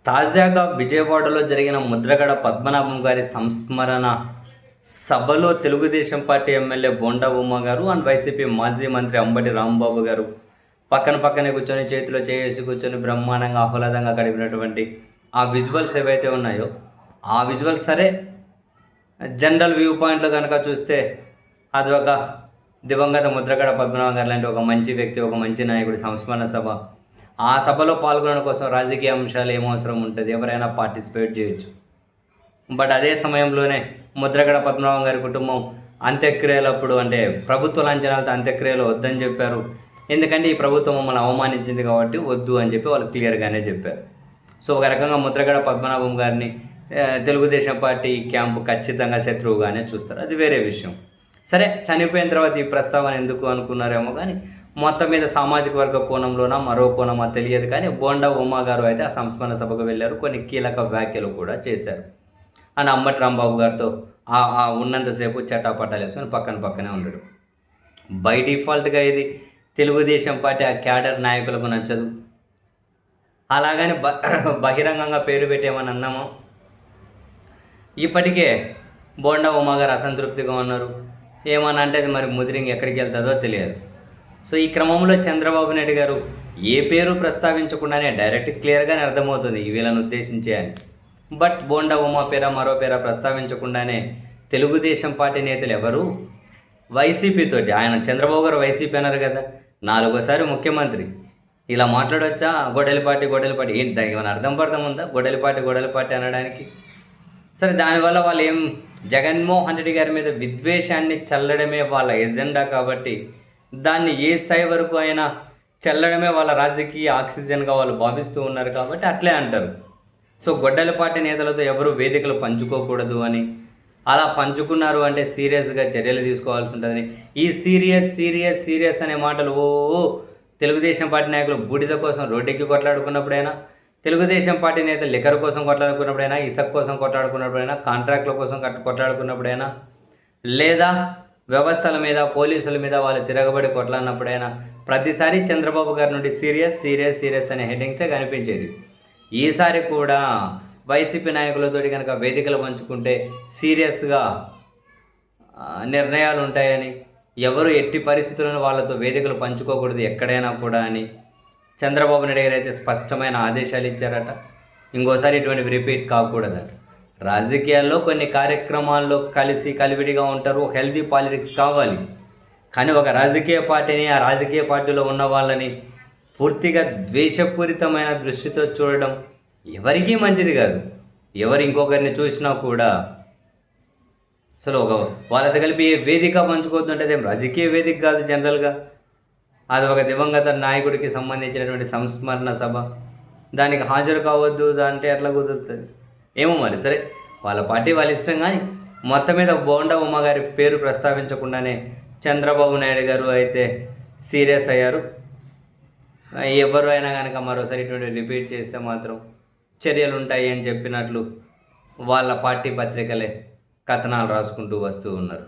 తాజాగా విజయవాడలో జరిగిన ముద్రగడ పద్మనాభం గారి సంస్మరణ సభలో తెలుగుదేశం పార్టీ ఎమ్మెల్యే బోండా ఉమ్మ గారు అండ్ వైసీపీ మాజీ మంత్రి అంబటి రాంబాబు గారు పక్కనే కూర్చొని చేతిలో చేసి కూర్చొని బ్రహ్మాండంగా ఆహ్లాదంగా గడిపినటువంటి ఆ విజువల్స్ ఏవైతే ఉన్నాయో ఆ విజువల్స్ సరే జనరల్ వ్యూ పాయింట్లో కనుక చూస్తే అది ఒక దివంగత ముద్రగడ పద్మనాభం గారు లాంటి ఒక మంచి వ్యక్తి, ఒక మంచి నాయకుడి సంస్మరణ సభ. ఆ సభలో పాల్గొనడం కోసం రాజకీయ అంశాలు ఏమవసరం ఉంటుంది, ఎవరైనా పార్టిసిపేట్ చేయొచ్చు. బట్ అదే సమయంలోనే ముద్రగడ పద్మనాభం గారి కుటుంబం అంత్యక్రియలప్పుడు అంటే ప్రభుత్వ లాంఛనాలతో అంత్యక్రియలు వద్దని చెప్పారు. ఎందుకంటే ఈ ప్రభుత్వం మమ్మల్ని అవమానించింది కాబట్టి వద్దు అని చెప్పి వాళ్ళు క్లియర్గానే చెప్పారు. సో ఒక రకంగా ముద్రగడ పద్మనాభం గారిని తెలుగుదేశం పార్టీ క్యాంపు ఖచ్చితంగా శత్రువుగానే చూస్తారు, అది వేరే విషయం. సరే, చనిపోయిన తర్వాత ఈ ప్రస్తావన ఎందుకు అనుకున్నారేమో కానీ మొత్తం మీద సామాజిక వర్గ కోణంలోనా మరో కోణమా తెలియదు కానీ బోండా ఉమా గారు అయితే ఆ సంస్మరణ సభకు వెళ్ళారు. కొన్ని కీలక వ్యాఖ్యలు కూడా చేశారు. అండ్ అంబటి రాంబాబు గారితో ఉన్నంతసేపు చటాపటాలు వేసుకొని పక్కనే ఉండడు. బై డిఫాల్ట్గా ఇది తెలుగుదేశం పార్టీ ఆ క్యాడర్ నాయకులకు నచ్చదు. అలాగని బహిరంగంగా పేరు పెట్టేమని అన్నామో ఇప్పటికే బోండా ఉమా గారు అసంతృప్తిగా ఉన్నారు. ఏమన్నా అంటే అది మరి ముదిరింగ్ ఎక్కడికి వెళ్తుందో తెలియదు. సో ఈ క్రమంలో చంద్రబాబు నాయుడు గారు ఏ పేరు ప్రస్తావించకుండానే డైరెక్ట్ క్లియర్గానే అర్థమవుతుంది వీళ్ళని ఉద్దేశించే అని. బట్ బోండా ఉమా పేర మరో పేర ప్రస్తావించకుండానే తెలుగుదేశం పార్టీ నేతలు ఎవరు వైసీపీతోటి, ఆయన చంద్రబాబు గారు వైసీపీ అన్నారు కదా, 4వ సారి ముఖ్యమంత్రి, ఇలా మాట్లాడవచ్చా? గొడ్డలిపాటి ఏంటి ఏమైనా అర్థం ఉందా గొడ్డలిపాటి అనడానికి? సరే, దానివల్ల వాళ్ళు ఏం జగన్మోహన్ రెడ్డి గారి మీద విద్వేషాన్ని చల్లడమే వాళ్ళ ఎజెండా కాబట్టి దాన్ని ఏ స్థాయి వరకు అయినా చల్లడమే వాళ్ళ రాజకీయ ఆక్సిజన్గా వాళ్ళు భావిస్తూ ఉన్నారు కాబట్టి అట్లే అంటారు. సో గొడ్డలిపాటి నేతలతో ఎవరు వేదికలు పంచుకోకూడదు అని, అలా పంచుకున్నారు అంటే సీరియస్గా చర్యలు తీసుకోవాల్సి ఉంటుందని, ఈ సీరియస్ అనే మాటలు తెలుగుదేశం పార్టీ నాయకులు బూడిద కోసం రోడ్డెక్కి కొట్లాడుకున్నప్పుడైనా, తెలుగుదేశం పార్టీ నేతలు లిక్కర్ కోసం కొట్లాడుకున్నప్పుడైనా, ఇసుక కోసం కొట్లాడుకున్నప్పుడైనా, కాంట్రాక్టుల కోసం కొట్లాడుకున్నప్పుడైనా, లేదా వ్యవస్థల మీద పోలీసుల మీద వాళ్ళు తిరగబడి కొట్లాడినప్పుడైనా ప్రతిసారి చంద్రబాబు గారి నుండి సీరియస్ అనే హెడ్డింగ్సే కనిపించేది. ఈసారి కూడా వైసీపీ నాయకులతోటి కనుక వేదికలు పంచుకుంటే సీరియస్గా నిర్ణయాలు ఉంటాయని, ఎవరు ఎట్టి పరిస్థితులను వాళ్ళతో వేదికలు పంచుకోకూడదు ఎక్కడైనా కూడా అని చంద్రబాబు నాయుడు గారు అయితే స్పష్టమైన ఆదేశాలు ఇచ్చారట. ఇంకోసారి ఇటువంటివి రిపీట్ కాకూడదట. రాజకీయాల్లో కొన్ని కార్యక్రమాల్లో కలివిడిగా ఉంటారు, హెల్తీ పాలిటిక్స్ కావాలి. కానీ ఒక రాజకీయ పార్టీని, ఆ రాజకీయ పార్టీలో ఉన్న వాళ్ళని పూర్తిగా ద్వేషపూరితమైన దృష్టితో చూడడం ఎవరికీ మంచిది కాదు. ఎవరు ఇంకొకరిని చూసినా కూడా అసలు వాళ్ళతో కలిపి వేదిక పంచుకోవద్దు అంటే అదేం రాజకీయ వేదిక కాదు. జనరల్గా అది ఒక దివంగత నాయకుడికి సంబంధించినటువంటి సంస్మరణ సభ, దానికి హాజరు కావద్దు అంటే ఎట్లా కుదురుతుంది ఏమో మరి. సరే, వాళ్ళ పార్టీ వాళ్ళ ఇష్టం. కానీ మొత్తం మీద బోండా ఉమ్మ గారి పేరు ప్రస్తావించకుండానే చంద్రబాబు నాయుడు గారు అయితే సీరియస్ అయ్యారు. ఎవరు అయినా కనుక మరోసారి ఇటువంటి రిపీట్ చేస్తే మాత్రం చర్యలు ఉంటాయి అని చెప్పినట్లు వాళ్ళ పార్టీ పత్రికలే కథనాలు రాసుకుంటూ వస్తూ ఉన్నారు.